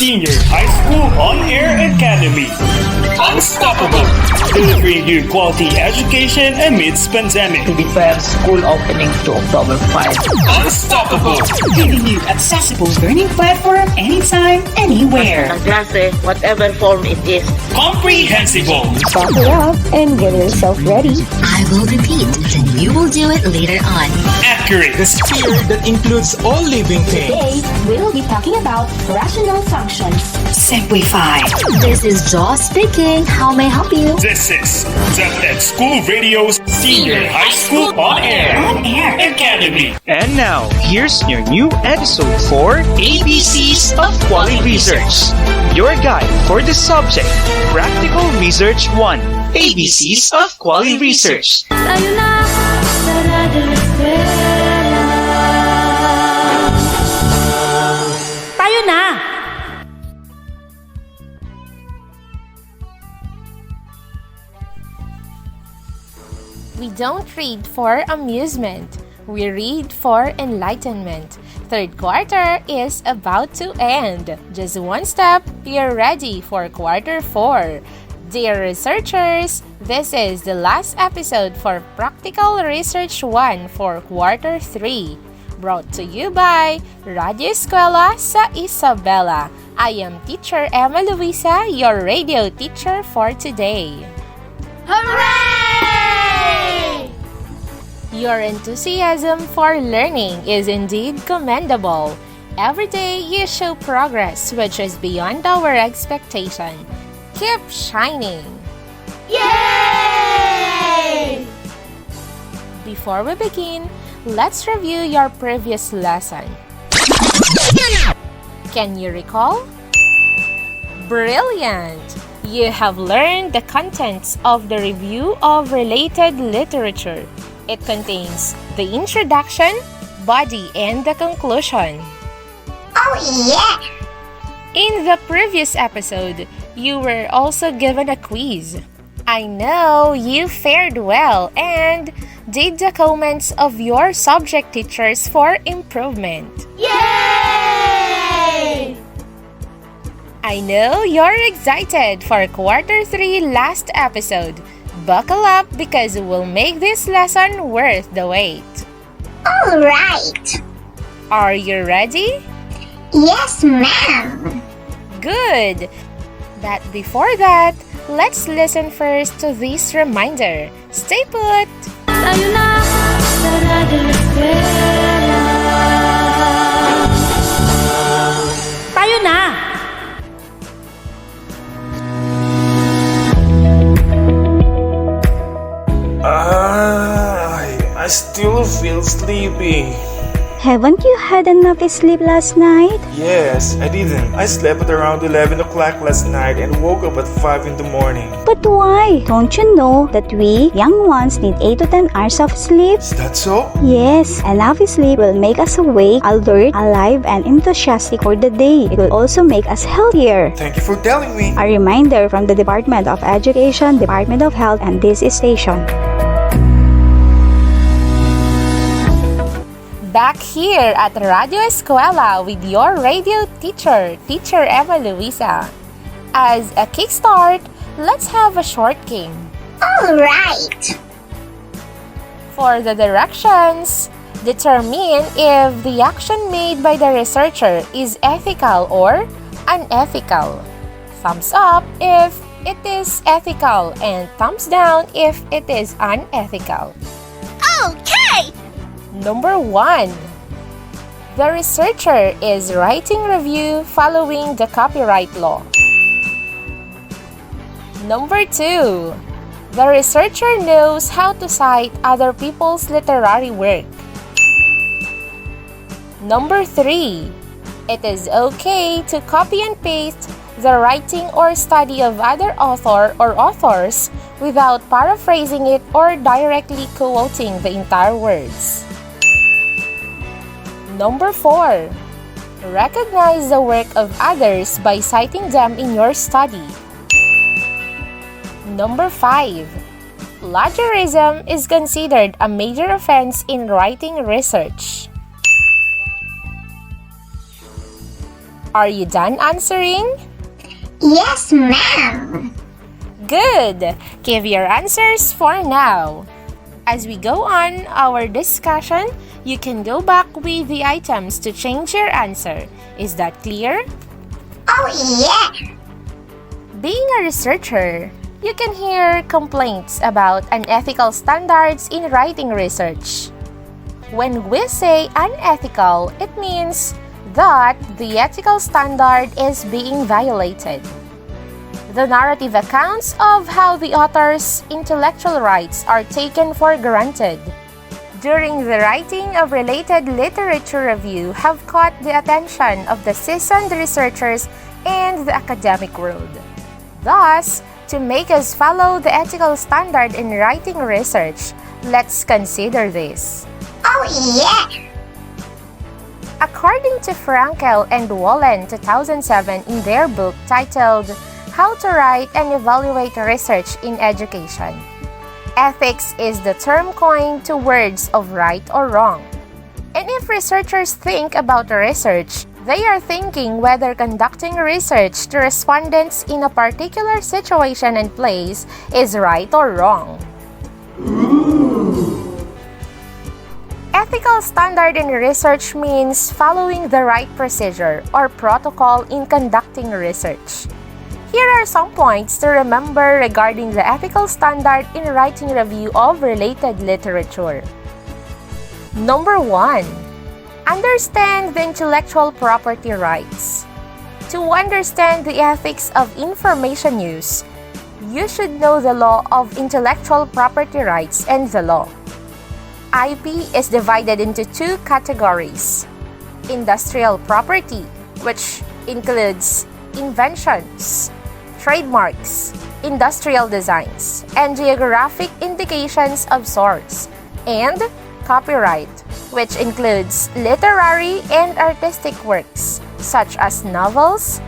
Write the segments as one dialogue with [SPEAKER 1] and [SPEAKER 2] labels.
[SPEAKER 1] Senior High School On-Air Academy. Unstoppable! Delivering you quality education amidst pandemic.
[SPEAKER 2] To declare school opening to October 5.
[SPEAKER 1] Unstoppable!
[SPEAKER 3] Giving you accessible learning platform anytime, anywhere.
[SPEAKER 2] Ang klase, whatever form it is.
[SPEAKER 1] Comprehensible!
[SPEAKER 4] Buckle up and get yourself ready.
[SPEAKER 5] I will repeat, then you will do it later on.
[SPEAKER 1] Accurate!
[SPEAKER 6] The sphere that includes all living things.
[SPEAKER 4] Today, we'll be talking about rational functions.
[SPEAKER 3] Simplify.
[SPEAKER 5] This is Jaw speaking. How may I help you?
[SPEAKER 1] This is the School Radio's Senior High School On-Air Academy.
[SPEAKER 7] And now, here's your new episode for ABCs of Quality Research. Your guide for the subject, Practical Research 1, ABCs of Quality Research.
[SPEAKER 8] Tayo na sa Radyo Eskwela. Tayo na!
[SPEAKER 9] We don't read for amusement. We read for enlightenment. Third quarter is about to end. Just one step, you're ready for quarter 4. Dear researchers, this is the last episode for Practical Research 1 for quarter 3. Brought to you by Radyo Eskwela sa Isabela. I am Teacher Emma Luisa, your radio teacher for today.
[SPEAKER 8] Hooray!
[SPEAKER 9] Your enthusiasm for learning is indeed commendable. Every day you show progress which is beyond our expectation. Keep shining!
[SPEAKER 8] Yay!
[SPEAKER 9] Before we begin, let's review your previous lesson. Can you recall? Brilliant! You have learned the contents of the review of related literature. It contains the introduction, body, and the conclusion.
[SPEAKER 4] Oh, yeah!
[SPEAKER 9] In the previous episode, you were also given a quiz. I know you fared well and did the comments of your subject teachers for improvement.
[SPEAKER 8] Yay!
[SPEAKER 9] I know you're excited for quarter 3 last episode. Buckle up because we'll make this lesson worth the wait.
[SPEAKER 4] All right.
[SPEAKER 9] Are you ready?
[SPEAKER 4] Yes, ma'am.
[SPEAKER 9] Good! But before that, let's listen first to this reminder. Stay put!
[SPEAKER 8] Tayo na sa Radyo Eskwela. Tayo na!
[SPEAKER 6] I still feel sleepy.
[SPEAKER 4] Haven't you had enough sleep last night?
[SPEAKER 6] Yes, I didn't. I slept at around 11 o'clock last night and woke up at 5 in the morning.
[SPEAKER 4] But why? Don't you know that we, young ones, need 8 to 10 hours of sleep?
[SPEAKER 6] Is that so?
[SPEAKER 4] Yes, enough sleep will make us awake, alert, alive, and enthusiastic for the day. It will also make us healthier.
[SPEAKER 6] Thank you for telling me.
[SPEAKER 4] A reminder from the Department of Education, Department of Health, and this station.
[SPEAKER 9] Back here at Radyo Eskwela with your radio teacher, Teacher Emma Luisa. As a kickstart, let's have a short game.
[SPEAKER 4] All right.
[SPEAKER 9] For the directions, determine if the action made by the researcher is ethical or unethical. Thumbs up if it is ethical and thumbs down if it is unethical.
[SPEAKER 8] Okay!
[SPEAKER 9] Number 1. The researcher is writing review following the copyright law. Number 2. The researcher knows how to cite other people's literary work. Number 3. It is okay to copy and paste the writing or study of other author or authors without paraphrasing it or directly quoting the entire words. Number 4. Recognize the work of others by citing them in your study. Number 5. Plagiarism is considered a major offense in writing research. Are you done answering?
[SPEAKER 8] Yes, ma'am.
[SPEAKER 9] Good! Give your answers for now. As we go on our discussion, you can go back with the items to change your answer. Is that clear?
[SPEAKER 8] Oh, yeah.
[SPEAKER 9] Being a researcher, you can hear complaints about unethical standards in writing research. When we say unethical, it means that the ethical standard is being violated. The narrative accounts of how the author's intellectual rights are taken for granted during the writing of related literature review have caught the attention of the seasoned researchers and the academic world. Thus, to make us follow the ethical standard in writing research, let's consider this.
[SPEAKER 8] Oh, yeah.
[SPEAKER 9] According to Frankel and Wallen 2007 in their book titled How to Write and Evaluate Research in Education, ethics is the term coined to words of right or wrong. And if researchers think about research, they are thinking whether conducting research to respondents in a particular situation and place is right or wrong. Ethical standard in research means following the right procedure or protocol in conducting research. Here are some points to remember regarding the ethical standard in writing review of related literature. Number 1. Understand the intellectual property rights. To understand the ethics of information use, you should know the law of intellectual property rights and the law. IP is divided into two categories: industrial property, which includes inventions, trademarks, industrial designs, and geographic indications of source, and copyright, which includes literary and artistic works such as novels,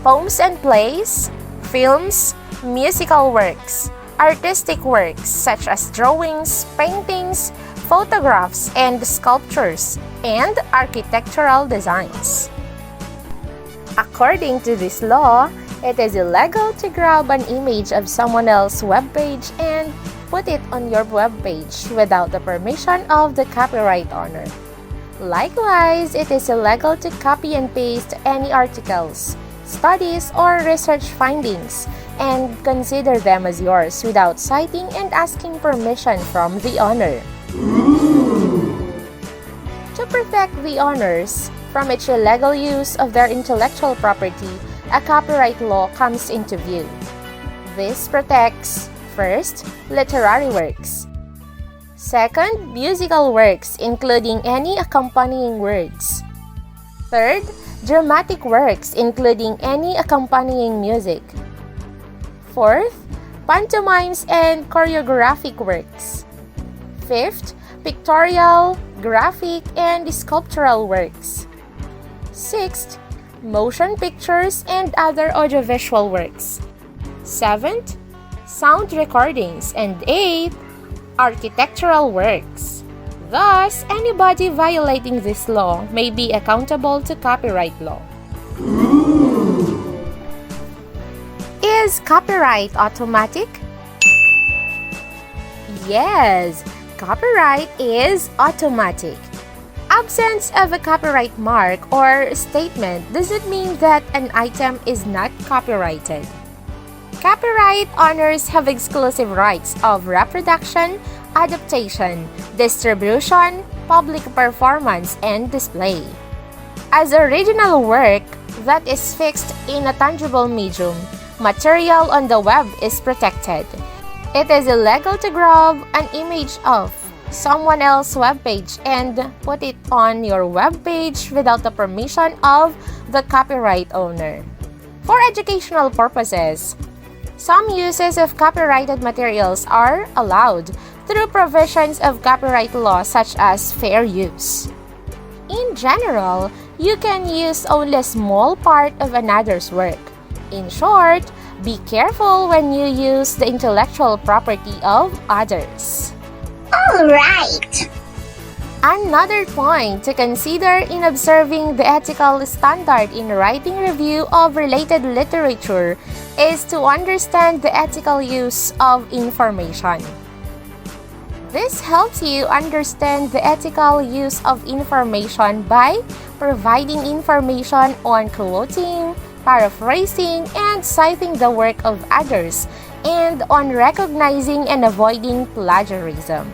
[SPEAKER 9] poems and plays, films, musical works, artistic works such as drawings, paintings, photographs and sculptures, and architectural designs. According to this law, it is illegal to grab an image of someone else's webpage and put it on your webpage without the permission of the copyright owner. Likewise, it is illegal to copy and paste any articles, studies, or research findings and consider them as yours without citing and asking permission from the owner. To protect the owners from its illegal use of their intellectual property, a copyright law comes into view. This protects, first, literary works. Second, musical works, including any accompanying words. Third, dramatic works, including any accompanying music. Fourth, pantomimes and choreographic works. Fifth, pictorial, graphic, and sculptural works. Sixth, motion pictures and other audiovisual works. Seventh, sound recordings. And eighth, architectural works. Thus, anybody violating this law may be accountable to copyright law. Is copyright automatic? Yes, copyright is automatic. Absence of a copyright mark or statement doesn't mean that an item is not copyrighted. Copyright owners have exclusive rights of reproduction, adaptation, distribution, public performance, and display. As original work that is fixed in a tangible medium, material on the web is protected. It is illegal to grab an image of someone else's webpage and put it on your webpage without the permission of the copyright owner. For educational purposes, some uses of copyrighted materials are allowed through provisions of copyright law such as fair use. In general, you can use only a small part of another's work. In short, be careful when you use the intellectual property of others.
[SPEAKER 8] All right.
[SPEAKER 9] Another point to consider in observing the ethical standard in writing review of related literature is to understand the ethical use of information. This helps you understand the ethical use of information by providing information on quoting, paraphrasing, and citing the work of others, and on recognizing and avoiding plagiarism.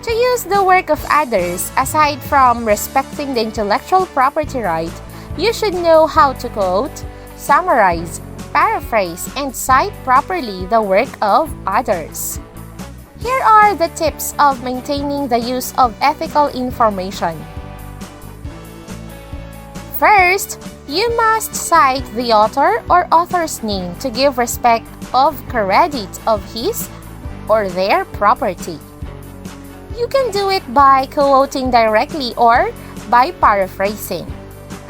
[SPEAKER 9] To use the work of others, aside from respecting the intellectual property right, you should know how to quote, summarize, paraphrase, and cite properly the work of others. Here are the tips of maintaining the use of ethical information. First, you must cite the author or author's name to give respect of credit of his or their property. You can do it by quoting directly or by paraphrasing.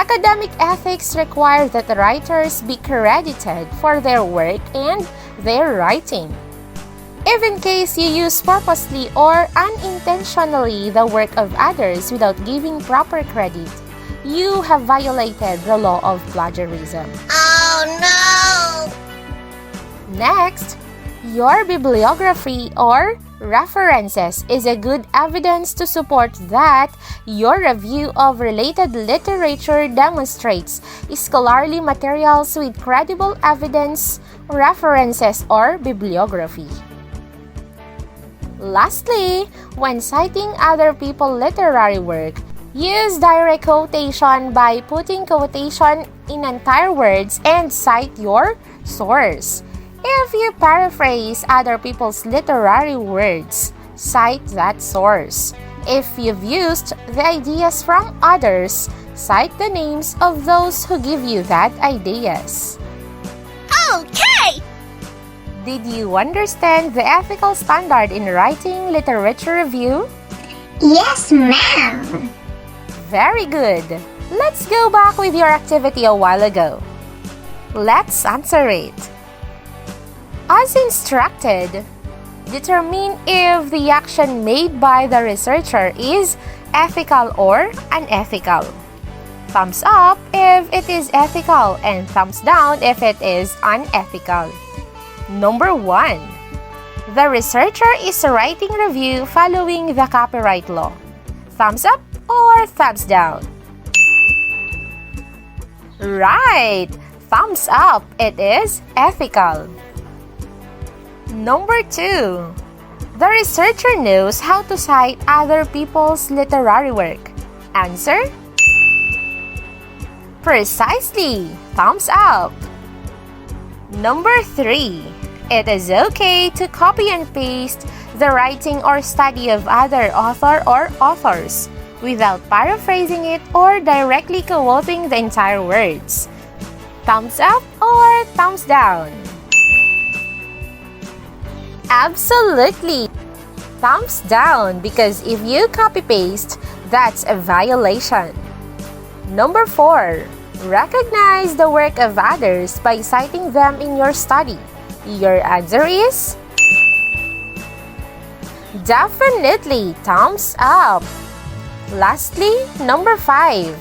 [SPEAKER 9] Academic ethics require that the writers be credited for their work and their writing. If in case you use purposely or unintentionally the work of others without giving proper credit, you have violated the law of plagiarism.
[SPEAKER 8] Oh no!
[SPEAKER 9] Next, your bibliography or references is a good evidence to support that your review of related literature demonstrates scholarly materials with credible evidence, references, or bibliography. Lastly, when citing other people's literary work, use direct quotation by putting quotation in entire words and cite your source. If you paraphrase other people's literary words, cite that source. If you've used the ideas from others, cite the names of those who give you that ideas.
[SPEAKER 8] Okay!
[SPEAKER 9] Did you understand the ethical standard in writing literature review?
[SPEAKER 8] Yes, ma'am.
[SPEAKER 9] Very good. Let's go back with your activity a while ago. Let's answer it. As instructed, determine if the action made by the researcher is ethical or unethical. Thumbs up if it is ethical and thumbs down if it is unethical. Number 1. The researcher is writing review following the copyright law. Thumbs up or thumbs down? Right! Thumbs up, it is ethical. Number 2. The researcher knows how to cite other people's literary work. Answer? Precisely! Thumbs up. Number 3. It is okay to copy and paste the writing or study of other author or authors without paraphrasing it or directly quoting the entire words. Thumbs up or thumbs down? Absolutely! Thumbs down because if you copy-paste, that's a violation. Number 4. Recognize the work of others by citing them in your study. Your answer is? Definitely! Thumbs up! Lastly, number 5.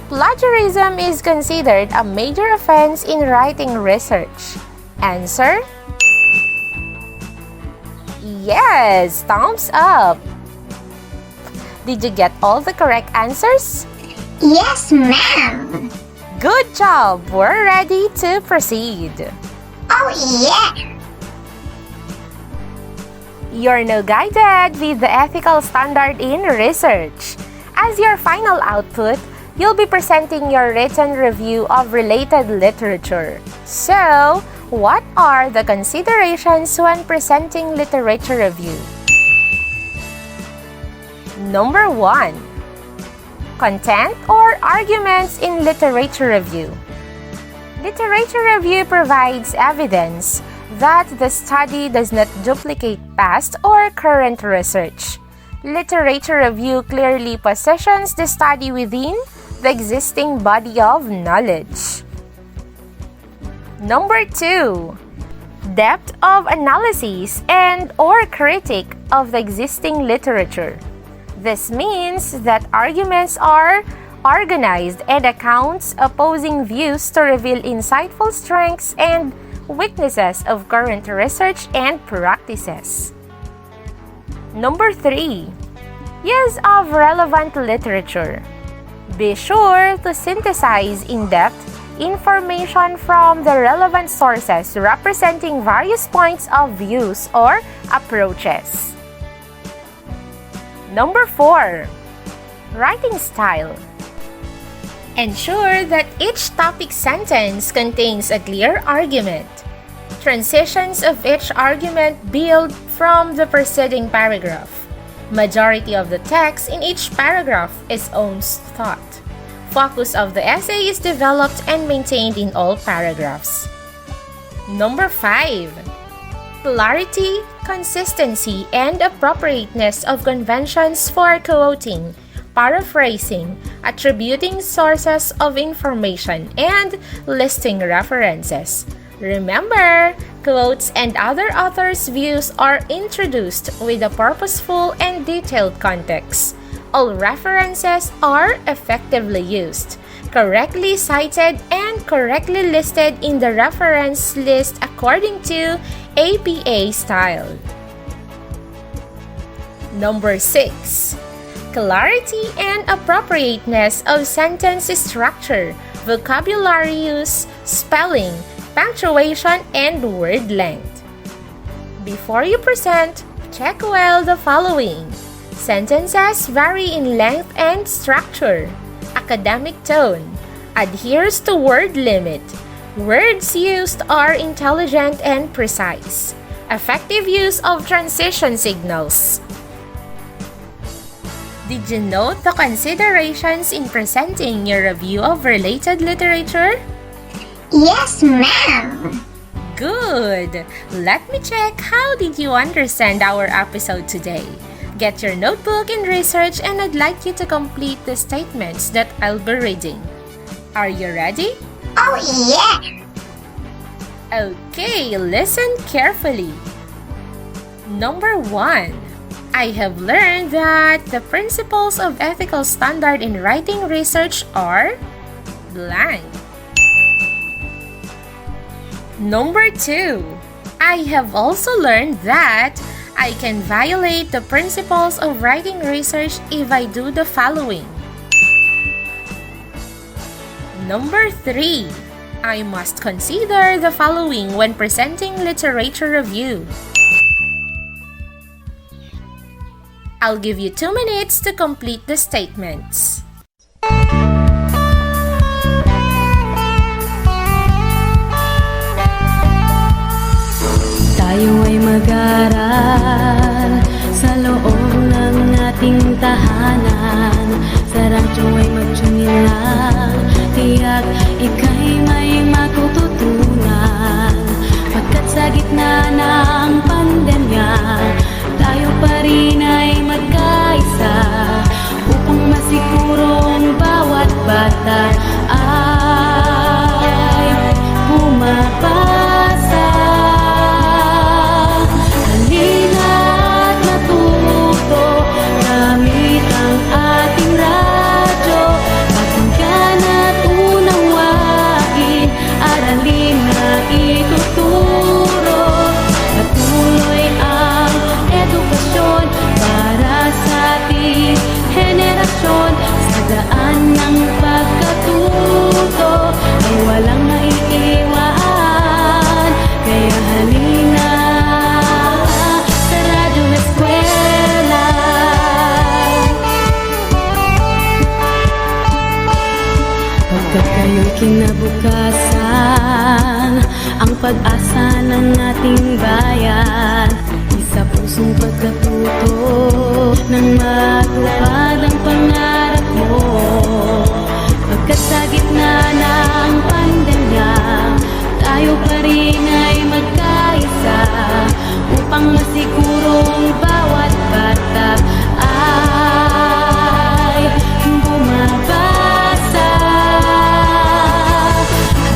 [SPEAKER 9] Plagiarism is considered a major offense in writing research. Answer? Yes! Thumbs up! Did you get all the correct answers?
[SPEAKER 8] Yes, ma'am.
[SPEAKER 9] Good job! We're ready to proceed.
[SPEAKER 8] Oh yeah!
[SPEAKER 9] You're now guided with the ethical standard in research. As your final output, you'll be presenting your written review of related literature. So, what are the considerations when presenting literature review? Number 1. Content or arguments in literature review. Literature review provides evidence that the study does not duplicate past or current research. Literature review clearly positions the study within the existing body of knowledge. Number 2. Depth of analysis and or critique of the existing literature. This means that arguments are organized and accounts opposing views to reveal insightful strengths and weaknesses of current research and practices. Number 3. Use of relevant literature. Be sure to synthesize in-depth information from the relevant sources representing various points of views or approaches. Number 4. Writing style. Ensure that each topic sentence contains a clear argument. Transitions of each argument build from the preceding paragraph. Majority of the text in each paragraph is own thought. Focus of the essay is developed and maintained in all paragraphs. Number 5. Clarity, consistency, and appropriateness of conventions for quoting, paraphrasing, attributing sources of information, and listing references. Remember, quotes and other authors' views are introduced with a purposeful and detailed context. All references are effectively used, correctly cited, and correctly listed in the reference list according to APA style. Number 6. Clarity and appropriateness of sentence structure, vocabulary use, spelling, punctuation, and word length. Before you present, check well the following. Sentences vary in length and structure. Academic tone. Adheres to word limit. Words used are intelligent and precise. Effective use of transition signals. Did you note the considerations in presenting your review of related literature?
[SPEAKER 8] Yes, ma'am.
[SPEAKER 9] Good! Let me check how did you understand our episode today. Get your notebook and research, and I'd like you to complete the statements that I'll be reading. Are you ready?
[SPEAKER 8] Oh, yeah.
[SPEAKER 9] Okay, listen carefully. Number 1. I have learned that the principles of ethical standard in writing research are blank. Number 2. I have also learned that I can violate the principles of writing research if I do the following. Number 3. I must consider the following when presenting literature review. I'll give you 2 minutes to complete the statements.
[SPEAKER 10] Tayo ay mag-aral sa loob ng ating tahanan. Sa radyo ay mag-tune lang, tiyak ika'y may matututunan. Pagkat sa gitna ng pandemya, tayo pa rin ay magkaisa upang masigurong bawat bata ay pumapasa. Halina't matuto gamit ang ating radyo, pakinggan at unawain, aralin na ituturo. Patuloy ang edukasyon para sa ating henerasyon. Sa daan ng pagkatuto ay walang maiiwan. Kaya halina sa Radyo Eskwela. Pagkat kayo'y kinabukasan, ang pag-asa ng ating bayan. Isa pusong pagkatuto nang matupad ang pangarap mo. Pagkat sa gitna ng pandemya, tayo pa rin ay magkaisa upang masigurong bawat bata ay bumabasa.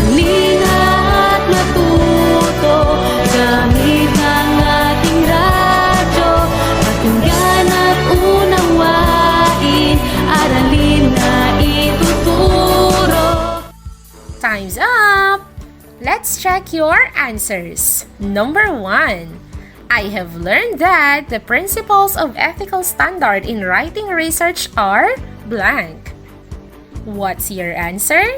[SPEAKER 10] Halina't matuto gamit ang ating radyo, pakinggan at unawain.
[SPEAKER 9] Let's check your answers. Number 1. I have learned that the principles of ethical standard in writing research are blank. What's your answer?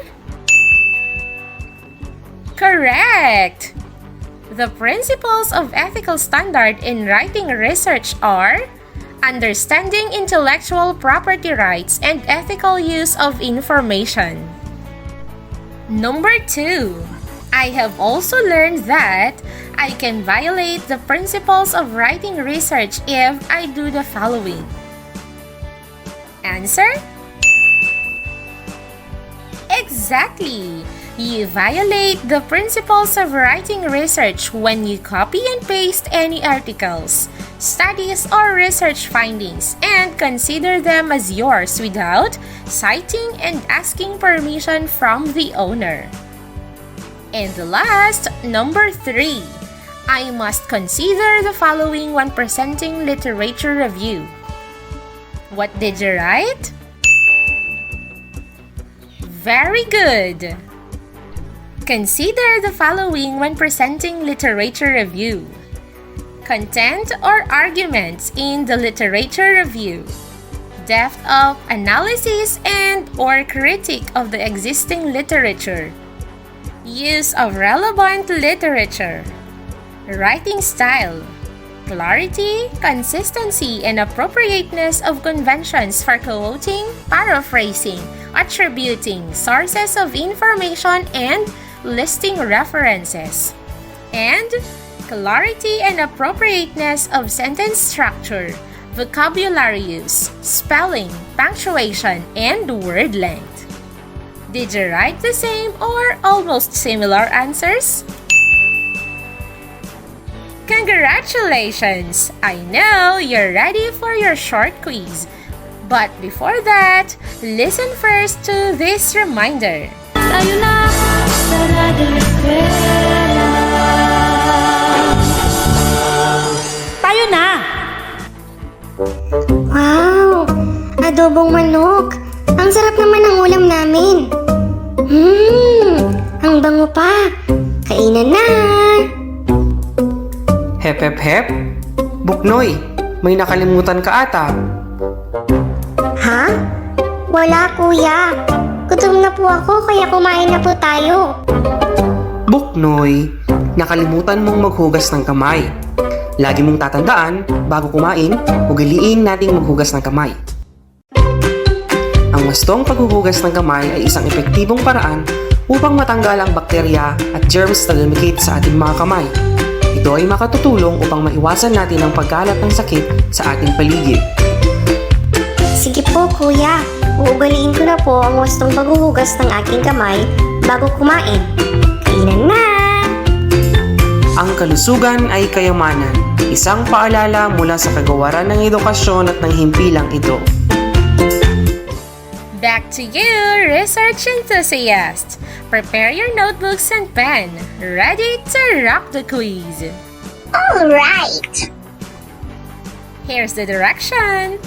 [SPEAKER 9] Correct! The principles of ethical standard in writing research are understanding intellectual property rights and ethical use of information. Number 2. I have also learned that I can violate the principles of writing research if I do the following. Answer? Exactly! You violate the principles of writing research when you copy and paste any articles, studies, or research findings and consider them as yours without citing and asking permission from the owner. And the last, number 3. I must consider the following when presenting literature review. What did you write? Very good! Consider the following when presenting literature review. Content or arguments in the literature review. Depth of analysis and or critique of the existing literature. Use of relevant literature. Writing style. Clarity, consistency, and appropriateness of conventions for quoting, paraphrasing, attributing sources of information, and listing references. And clarity and appropriateness of sentence structure, vocabulary use, spelling, punctuation, and word length. Did you write the same or almost similar answers? Congratulations! I know you're ready for your short quiz. But before that, listen first to this reminder.
[SPEAKER 10] Tayo na sa Radyo Eskwela.
[SPEAKER 3] Tayo na!
[SPEAKER 8] Wow! Adobong manok! Ang sarap naman ng ulam namin! Ang bango pa! Kainan na!
[SPEAKER 11] Hep hep hep! Buknoy, may nakalimutan ka ata.
[SPEAKER 8] Ha? Wala, kuya. Gutom na po ako kaya kumain na po tayo.
[SPEAKER 11] Buknoy, nakalimutan mong maghugas ng kamay. Lagi mong tatandaan, bago kumain, ugaliin nating maghugas ng kamay. Ang wastong paghuhugas ng kamay ay isang epektibong paraan upang matanggal ang bakterya at germs na lumikit sa ating mga kamay. Ito ay makatutulong upang maiwasan natin ang pagkalat ng sakit sa ating paligid.
[SPEAKER 8] Sige po, kuya. Uugaliin ko na po ang wastong paghuhugas ng aking kamay bago kumain. Kainan na!
[SPEAKER 11] Ang kalusugan ay kayamanan. Isang paalala mula sa kagawaran ng edukasyon at ng himpilang ito.
[SPEAKER 9] Back to you, research enthusiasts! Prepare your notebooks and pen. Ready to rock the quiz.
[SPEAKER 8] Alright!
[SPEAKER 9] Here's the direction.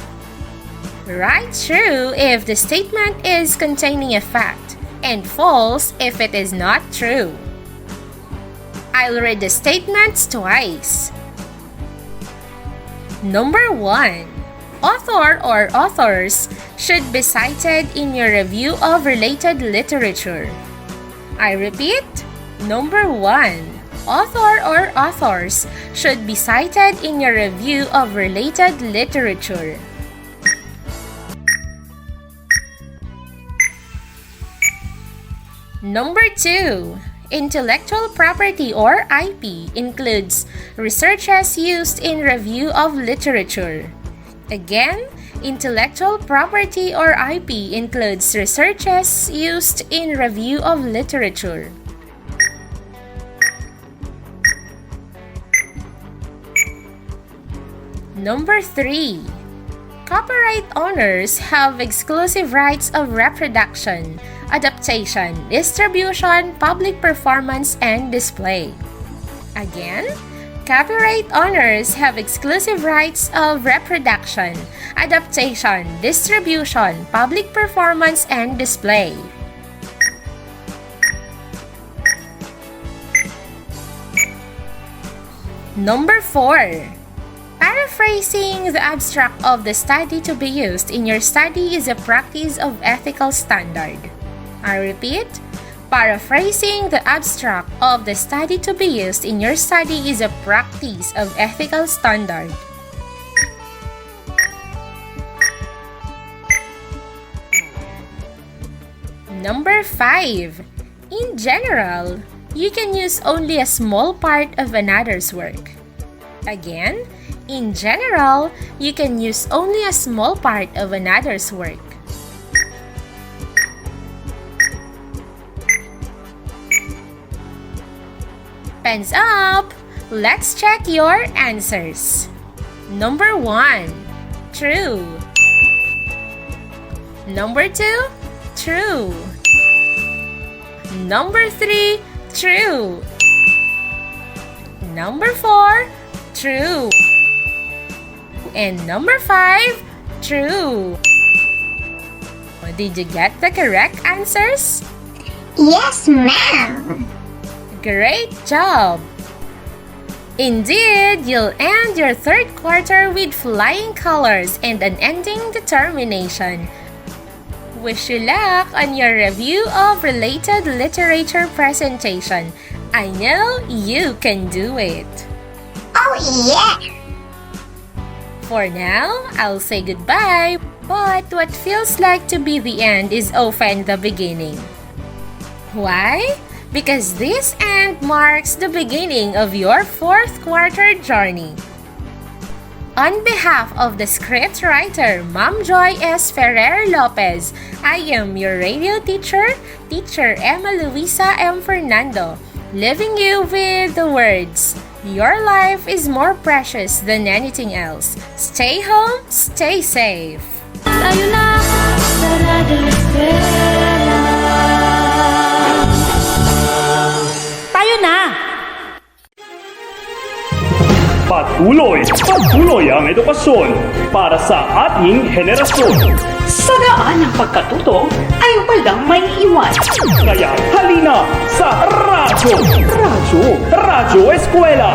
[SPEAKER 9] Write true if the statement is containing a fact, and false if it is not true. I'll read the statements twice. Number 1. Author or authors should be cited in your review of related literature. I repeat, number 1. Author or authors should be cited in your review of related literature. Number 2. Intellectual property or IP includes researches used in review of literature. Again, intellectual property or IP includes researches used in review of literature. Number 3. Copyright owners have exclusive rights of reproduction, adaptation, distribution, public performance, and display. Again, copyright owners have exclusive rights of reproduction, adaptation, distribution, public performance, and display. Number 4. Paraphrasing the abstract of the study to be used in your study is a practice of ethical standard. I repeat, paraphrasing the abstract of the study to be used in your study is a practice of ethical standard. Number 5. In general, you can use only a small part of another's work. Again, in general, you can use only a small part of another's work. Pens up! Let's check your answers. Number 1. True. Number 2. True. Number 3. True. Number 4. True. And number 5. True. Did you get the correct answers?
[SPEAKER 8] Yes, ma'am.
[SPEAKER 9] Great job! Indeed, you'll end your third quarter with flying colors and unending determination. Wish you luck on your review of related literature presentation. I know you can do it.
[SPEAKER 8] Oh, yeah.
[SPEAKER 9] For now, I'll say goodbye, but what feels like to be the end is often the beginning. Why? Because this end marks the beginning of your fourth quarter journey. On behalf of the scriptwriter, Ma'am Joy S. Ferrer Lopez, I am your radio teacher, Teacher Emma Luisa M. Fernando, leaving you with the words, your life is more precious than anything else. Stay home, stay safe.
[SPEAKER 10] Tayo na sa Radyo Eskwela.
[SPEAKER 3] Tayo na!
[SPEAKER 1] Patuloy ang edukasyon para sa ating henerasyon.
[SPEAKER 3] Sa daan ng pagkatuto ay walang may iwan.
[SPEAKER 1] Kaya halina sa Radyo Eskwela!